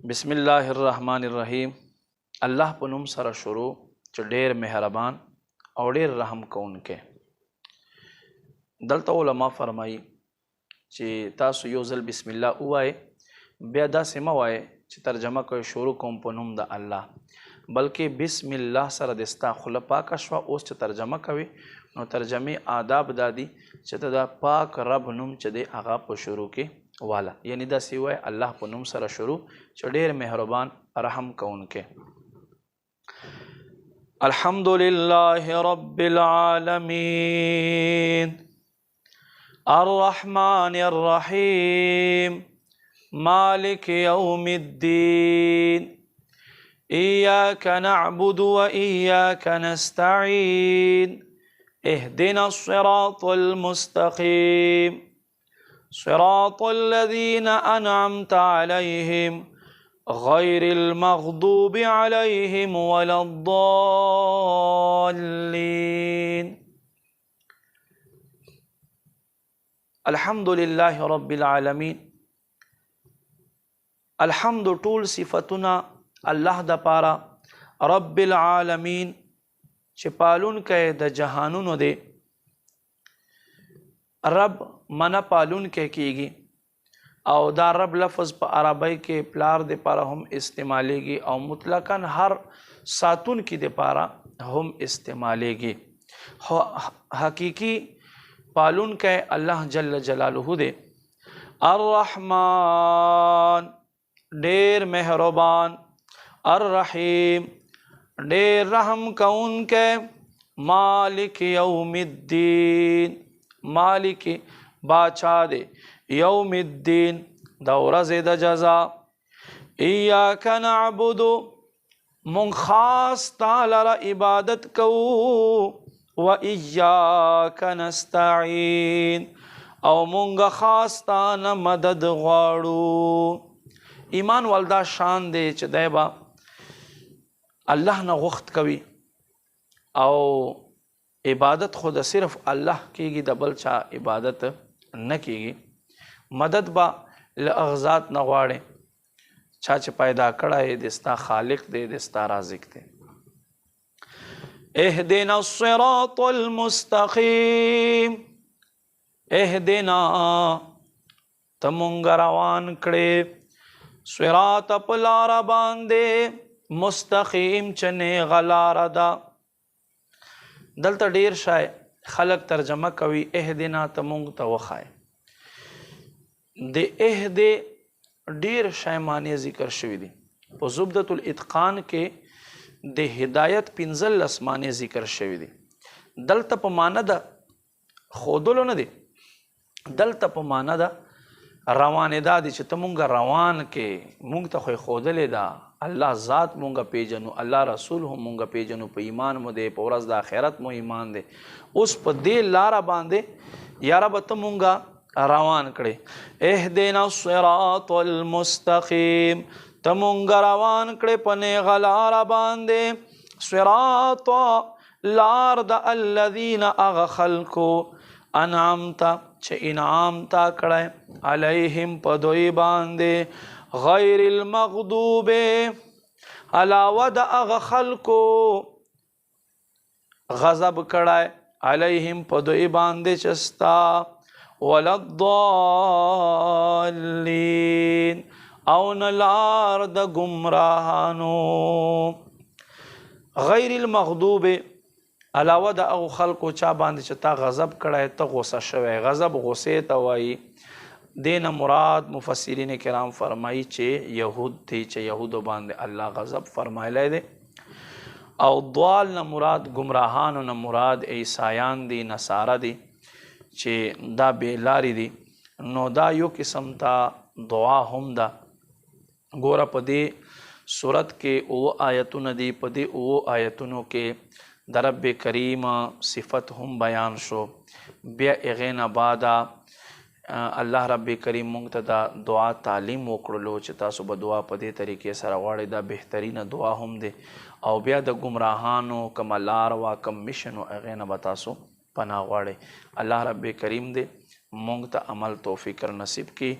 بسم الله الرحمن الرحیم. الله په نوم سره شروع چې ډېر مهربان او ډېر رحم کوونکی. دلته علما فرمایي چې تاسو یو ځل بسم الله ووایئ، بیا داسې مه وایئ چې ترجمه کوئ شروع کوم په نوم د الله، بلکې بسم الله سره د ستا خوله پاکه شوه. اوس چې ترجمه کوي نو ترجمې آداب دا دي چې ته د پاک رب نوم چې دی هغه په شروع کې والا، یعنی داسې وایي الله په نوم سره شروع چې ډېر مهربان رحم کوونکی. الحمد لله رب العالمين الرحمن الرحيم مالك يوم الدين إياك نعبد وإياك نستعين اهدنا الصراط المستقيم صراط الذين أنعمت عليهم غير المغضوب عليهم ولا الضالين. الحمد لله رب العالمين. الحمد طول صفتنا الله د پاره، رب العالمین چې پالون کې د جهانونو دی. رب منا پالون کې کیږي او دا رب لفظ په عربی کې پلار د پاره هم استعمالیږي او مطلقاً هر ساتون کې د پاره هم استعمالیږي. حقیقی پالون کې الله جل جلاله دی. الرحمن ډیر مهربان، الرحیم ډیر رحم کون کې، مالک یوم الدین مالک باچا دے، یوم الدین دا ورځ د جزا. ایاک نعبد من خاص تعالی را عبادت کو، و ایاک نستعین او مونږ خاص تانه مدد غواړو. ایمان والدا شان دی چې دی با الله نه غوښت کوي او عبادت خود صرف الله کیږي، د بل چا عبادت نه کیږي. مدد با لاغذات نه غواړي، چا چې پیدا کړی د ستا خالق دی، د ستا رازق دی. اهدنا الصراط المستقیم، اهدنا ته مونږ روان کړې صراط په لاره باندې، مستقیم چې نیغه لاره ده. دلته ډیر شای خلق ترجمه کوي اهدنا ته مونږ ته وښایه. د اهد ډیر شای معنی ذکر شوي دي. په زبدة الاتقان کې د هدایت 15 معنی ذکر شوي دي. دلته په معنی ده خودلو نه دي، دلته په معنی ده روانېدا دي چې ته مونږ روان کې، مونږ ته خو ښودلې ده. الله ذات مونږ پیژنو، الله رسول هم مونږ پیژنو، په ایمان مو دی، په ورځ د آخرت مو ایمان دی. اوس په دې لاره باندې یا رب ته مونږ روان کړې. اهدنا الصراط المستقیم ته مونږ روان کړې په نیغه لاره باندې. صراط لار د الذین هغه خلکو انعمت چې انعام تا کړی علیهم په دوی باندې، غیر المغضوب علاوه د هغه خلکو غضب کړی علیهم په دوی باندې چې ستا، ولا الضالین او نه لار د ګمراهانو. غیر المغضوب علاوه د هغو خلکو چا باندې چې تا غضب کړی، ته غوسه شوی. غضب غصې ته وایي. دین مراد مفسرین کرام فرمایي چې یهود دی، چې یهودو باندې الله غضب فرمایلی دی. او ضال نه مراد ګمراهانو نه مراد عیسایان دي، نصاره دي چې دا بېلارې دي. نو دا یو قسم ته دعا هم ده. ګوره په دې صورت کې 9 آیتونه دي. په دې 9 آیتونو کې د رب کریم صفت هم بیان شو. بیا هغې نه بعده الله رب کریم مونږ ته دا دعا تعلیم وکړلو چې تاسو به دعا په دې طریقې سره غواړئ. دا بهترینه دعا هم دی. او بیا د ګمراهانو کومه لار وه، کوم مشن و، هغې نه به تاسو پناه غواړئ. الله رب کریم دی مونږ ته عمل توفیق نصیب کړي.